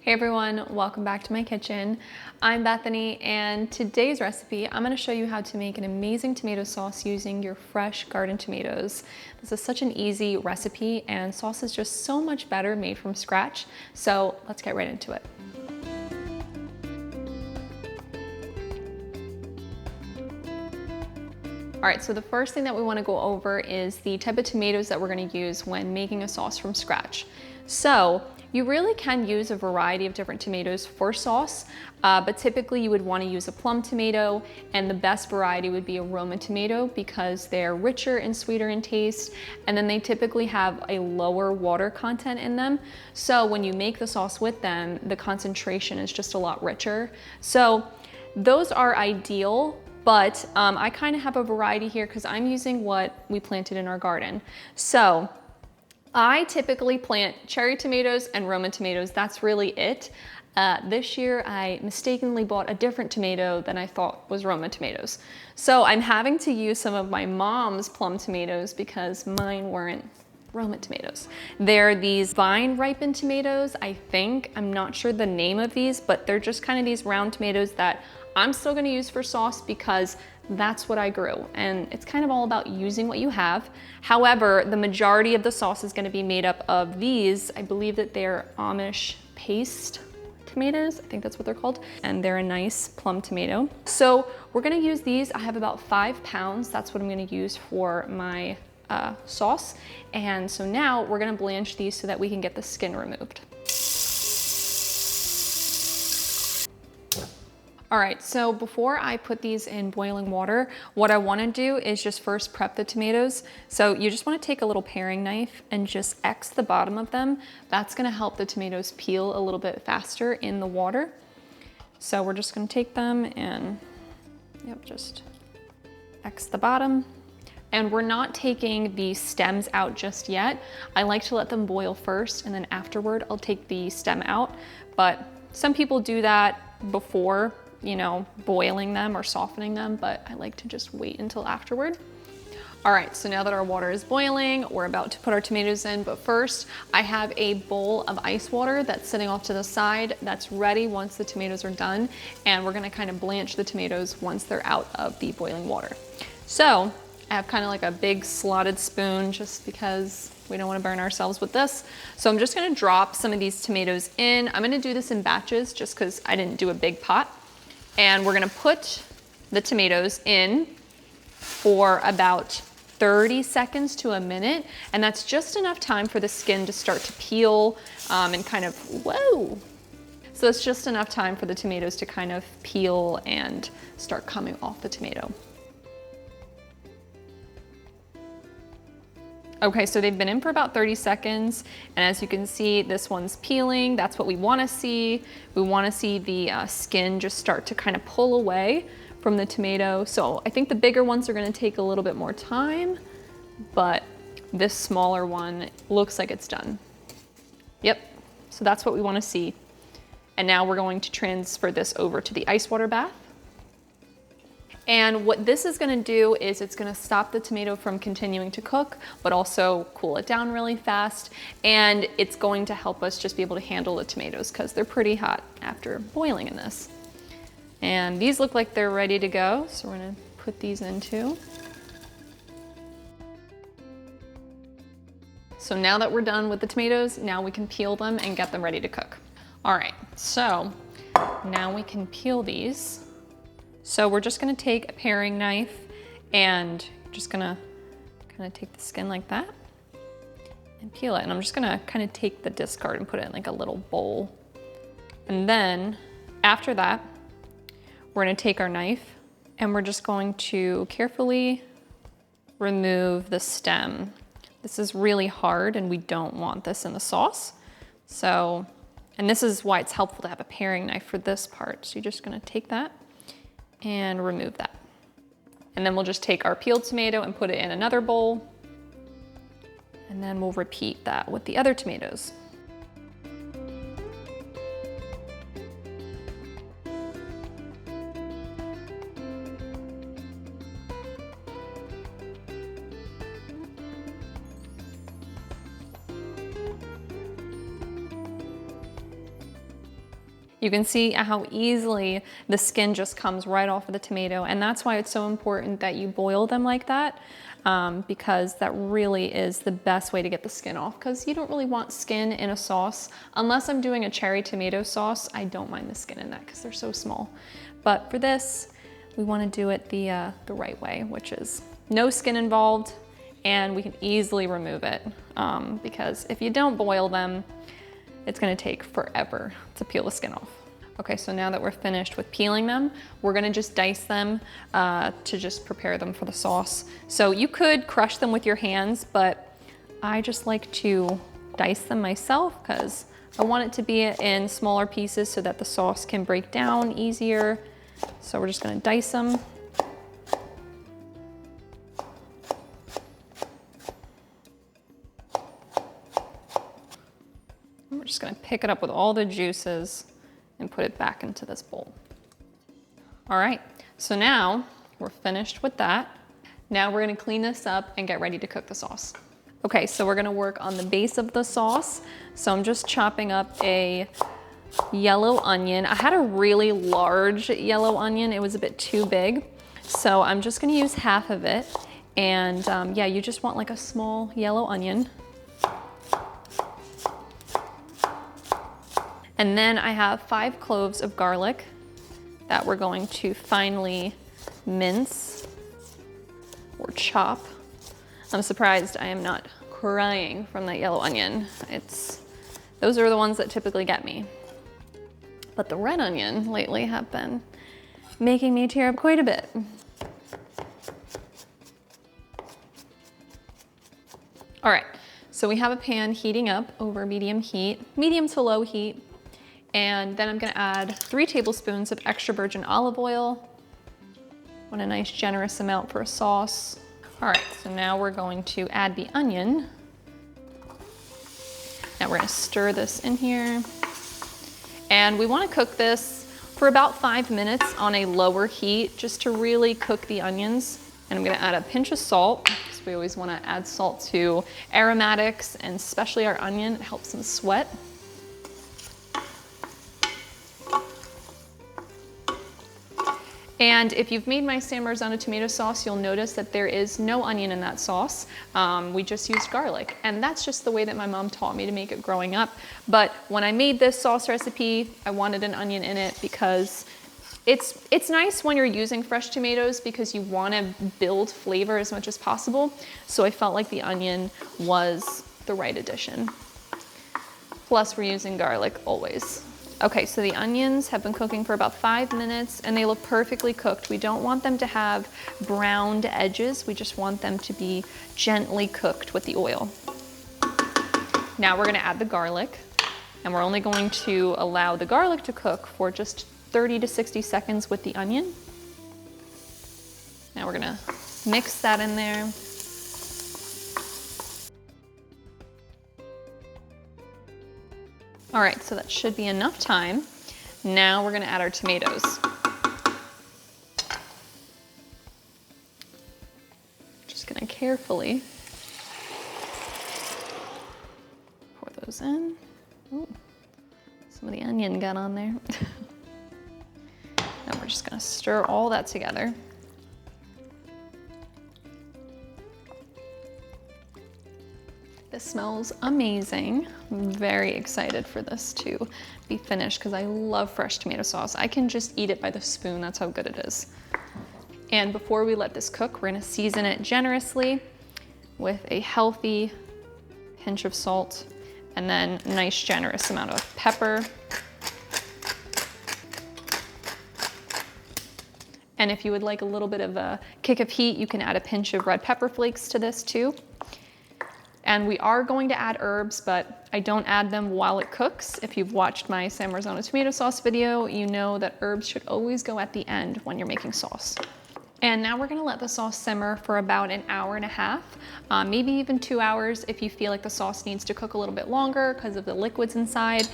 Hey everyone, welcome back to my kitchen. I'm Bethany, and today's recipe, I'm going to show you how to make an amazing tomato sauce using your fresh garden tomatoes. This is such an easy recipe, and sauce is just so much better made from scratch. So let's get right into it. All right, so the first thing that we want to go over is the type of tomatoes that we're going to use when making a sauce from scratch. So you really can use a variety of different tomatoes for sauce, but typically you would want to use a plum tomato, and the best variety would be a Roma tomato because they're richer and sweeter in taste, and then they typically have a lower water content in them. So when you make the sauce with them, the concentration is just a lot richer. So those are ideal. But I kind of have a variety here because I'm using what we planted in our garden. So I typically plant cherry tomatoes and Roma tomatoes. That's really it. This year I mistakenly bought a different tomato than I thought was Roma tomatoes. So I'm having to use some of my mom's plum tomatoes because mine weren't Roma tomatoes. They're these vine ripened tomatoes, I think. I'm not sure the name of these, but they're just kind of these round tomatoes that I'm still gonna use for sauce because that's what I grew, and it's kind of all about using what you have. However, the majority of the sauce is gonna be made up of these. I believe that they're Amish paste tomatoes, I think that's what they're called, and they're a nice plum tomato. So we're gonna use these. I have about 5 pounds. That's what I'm gonna use for my sauce. And so now we're gonna blanch these so that we can get the skin removed. All right, so before I put these in boiling water, what I wanna do is just first prep the tomatoes. So you just wanna take a little paring knife and just X the bottom of them. That's gonna help the tomatoes peel a little bit faster in the water. So we're just gonna take them and, just X the bottom. And we're not taking the stems out just yet. I like to let them boil first, and then afterward, I'll take the stem out. But some people do that before, boiling them or softening them, but I like to just wait until afterward. All right, so now that our water is boiling, we're about to put our tomatoes in, but first I have a bowl of ice water that's sitting off to the side that's ready once the tomatoes are done, and we're gonna kind of blanch the tomatoes once they're out of the boiling water. So I have kind of like a big slotted spoon just because we don't want to burn ourselves with this. So I'm just going to drop some of these tomatoes in. I'm going to do this in batches just because I didn't do a big pot. And we're going to put the tomatoes in for about 30 seconds to a minute. And that's just enough time for the skin to start to peel and kind of, whoa. So it's just enough time for the tomatoes to kind of peel and start coming off the tomato. Okay, so they've been in for about 30 seconds, and as you can see, this one's peeling. That's what we wanna see. We wanna see the skin just start to kind of pull away from the tomato. So I think the bigger ones are gonna take a little bit more time, but this smaller one looks like it's done. Yep, so that's what we wanna see. And now we're going to transfer this over to the ice water bath. And what this is gonna do is it's gonna stop the tomato from continuing to cook, but also cool it down really fast. And it's going to help us just be able to handle the tomatoes because they're pretty hot after boiling in this. And these look like they're ready to go. So we're gonna put these in too. So now that we're done with the tomatoes, now we can peel them and get them ready to cook. All right, so now we can peel these. So we're just gonna take a paring knife and just gonna kind of take the skin like that and peel it. And I'm just gonna kind of take the discard and put it in like a little bowl. And then after that, we're gonna take our knife and we're just going to carefully remove the stem. This is really hard and we don't want this in the sauce. So, and this is why it's helpful to have a paring knife for this part. So you're just gonna take that and remove that. And then we'll just take our peeled tomato and put it in another bowl. And then we'll repeat that with the other tomatoes. You can see how easily the skin just comes right off of the tomato, and that's why it's so important that you boil them like that, because that really is the best way to get the skin off, because you don't really want skin in a sauce. Unless I'm doing a cherry tomato sauce, I don't mind the skin in that because they're so small. But for this, we want to do it the right way, which is no skin involved, and we can easily remove it, because if you don't boil them, it's gonna take forever to peel the skin off. Okay, so now that we're finished with peeling them, we're gonna just dice them to just prepare them for the sauce. So you could crush them with your hands, but I just like to dice them myself because I want it to be in smaller pieces so that the sauce can break down easier. So we're just gonna dice them. We're just gonna pick it up with all the juices and put it back into this bowl. All right, so now we're finished with that. Now we're gonna clean this up and get ready to cook the sauce. Okay, so we're gonna work on the base of the sauce. So I'm just chopping up a yellow onion. I had a really large yellow onion. It was a bit too big. So I'm just gonna use half of it. And yeah, you just want like a small yellow onion. And then I have 5 cloves of garlic that we're going to finely mince or chop. I'm surprised I am not crying from that yellow onion. Those are the ones that typically get me. But the red onion lately have been making me tear up quite a bit. All right, so we have a pan heating up over medium to low heat. And then I'm gonna add 3 tablespoons of extra virgin olive oil. Want a nice generous amount for a sauce. All right, so now we're going to add the onion. Now we're gonna stir this in here. And we wanna cook this for about 5 minutes on a lower heat, just to really cook the onions. And I'm gonna add a pinch of salt, because we always wanna add salt to aromatics, and especially our onion, it helps them sweat. And if you've made my San Marzano tomato sauce, you'll notice that there is no onion in that sauce. We just used garlic. And that's just the way that my mom taught me to make it growing up. But when I made this sauce recipe, I wanted an onion in it because it's nice when you're using fresh tomatoes because you want to build flavor as much as possible. So I felt like the onion was the right addition. Plus we're using garlic always. Okay, so the onions have been cooking for about 5 minutes and they look perfectly cooked. We don't want them to have browned edges. We just want them to be gently cooked with the oil. Now we're gonna add the garlic, and we're only going to allow the garlic to cook for just 30 to 60 seconds with the onion. Now we're gonna mix that in there. All right, so that should be enough time. Now we're gonna add our tomatoes. Just gonna carefully pour those in. Ooh, some of the onion got on there. Now we're just gonna stir all that together. This smells amazing. I'm very excited for this to be finished because I love fresh tomato sauce. I can just eat it by the spoon, that's how good it is. And before we let this cook, we're gonna season it generously with a healthy pinch of salt and then a nice generous amount of pepper. And if you would like a little bit of a kick of heat, you can add a pinch of red pepper flakes to this too. And we are going to add herbs, but I don't add them while it cooks. If you've watched my San Marzano tomato sauce video, you know that herbs should always go at the end when you're making sauce. And now we're gonna let the sauce simmer for about an hour and a half, maybe even 2 hours if you feel like the sauce needs to cook a little bit longer because of the liquids inside.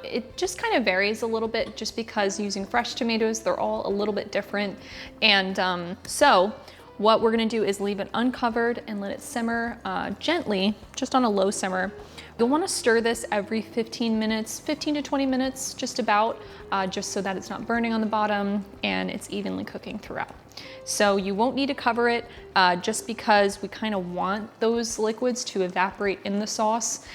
It just kind of varies a little bit just because using fresh tomatoes, they're all a little bit different. And so what we're gonna do is leave it uncovered and let it simmer gently, just on a low simmer, You'll want to stir this every 15 minutes, 15 to 20 minutes, just about, just so that it's not burning on the bottom and it's evenly cooking throughout. So you won't need to cover it just because we kind of want those liquids to evaporate in the sauce.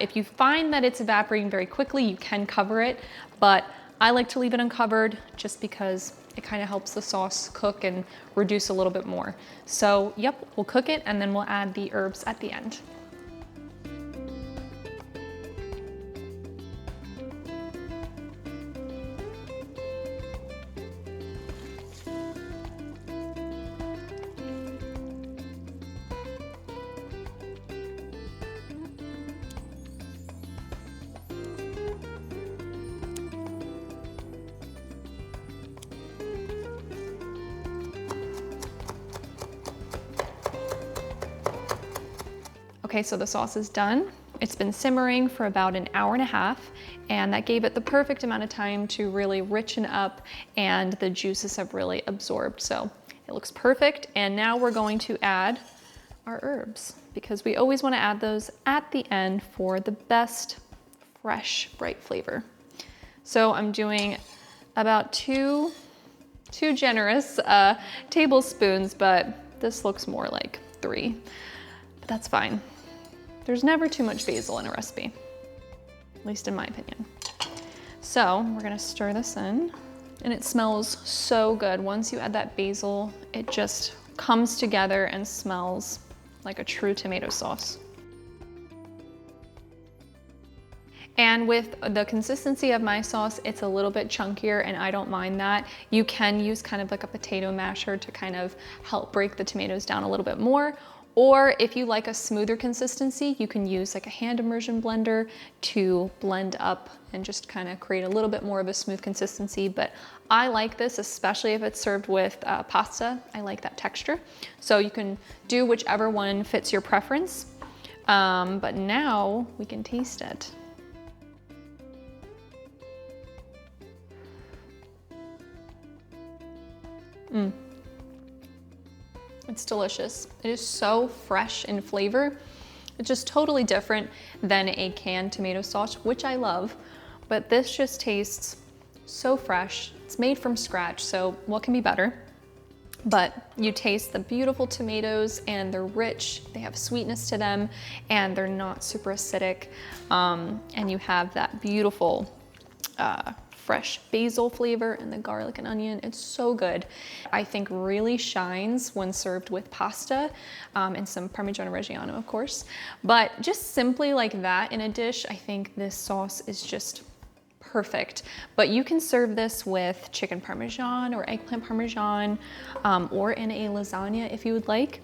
If you find that it's evaporating very quickly, you can cover it, but I like to leave it uncovered just because it kind of helps the sauce cook and reduce a little bit more. So yep, we'll cook it and then we'll add the herbs at the end. Okay, so the sauce is done. It's been simmering for about an hour and a half, and that gave it the perfect amount of time to really richen up and the juices have really absorbed. So it looks perfect. And now we're going to add our herbs because we always want to add those at the end for the best, fresh, bright flavor. So I'm doing about two generous tablespoons, but this looks more like 3, but that's fine. There's never too much basil in a recipe, at least in my opinion. So we're gonna stir this in, and it smells so good. Once you add that basil, it just comes together and smells like a true tomato sauce. And with the consistency of my sauce, it's a little bit chunkier and I don't mind that. You can use kind of like a potato masher to kind of help break the tomatoes down a little bit more. Or if you like a smoother consistency, you can use like a hand immersion blender to blend up and just kind of create a little bit more of a smooth consistency. But I like this, especially if it's served with pasta. I like that texture. So you can do whichever one fits your preference. But now we can taste it. It's delicious. It is so fresh in flavor. It's just totally different than a canned tomato sauce, which I love, but this just tastes so fresh. It's made from scratch, so what can be better? But you taste the beautiful tomatoes and they're rich, they have sweetness to them, and they're not super acidic. And you have that beautiful fresh basil flavor and the garlic and onion. It's so good. I think really shines when served with pasta and some Parmigiano Reggiano, of course. But just simply like that in a dish, I think this sauce is just perfect. But you can serve this with chicken Parmesan or eggplant Parmesan or in a lasagna if you would like.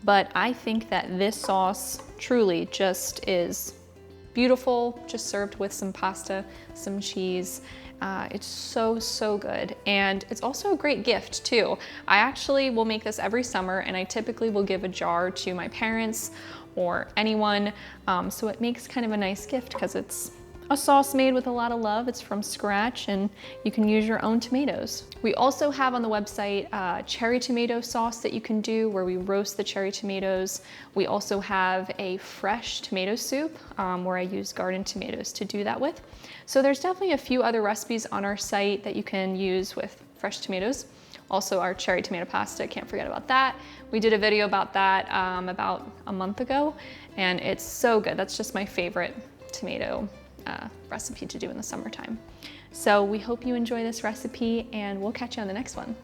But I think that this sauce truly just is beautiful, just served with some pasta, some cheese. It's so, so good. And it's also a great gift too. I actually will make this every summer and I typically will give a jar to my parents or anyone. So it makes kind of a nice gift because it's a sauce made with a lot of love. It's from scratch and you can use your own tomatoes. We also have on the website cherry tomato sauce that you can do where we roast the cherry tomatoes. We also have a fresh tomato soup where I use garden tomatoes to do that with. So there's definitely a few other recipes on our site that you can use with fresh tomatoes. Also our cherry tomato pasta, can't forget about that. We did a video about that about a month ago and it's so good. That's just my favorite tomato recipe to do in the summertime. So we hope you enjoy this recipe and we'll catch you on the next one.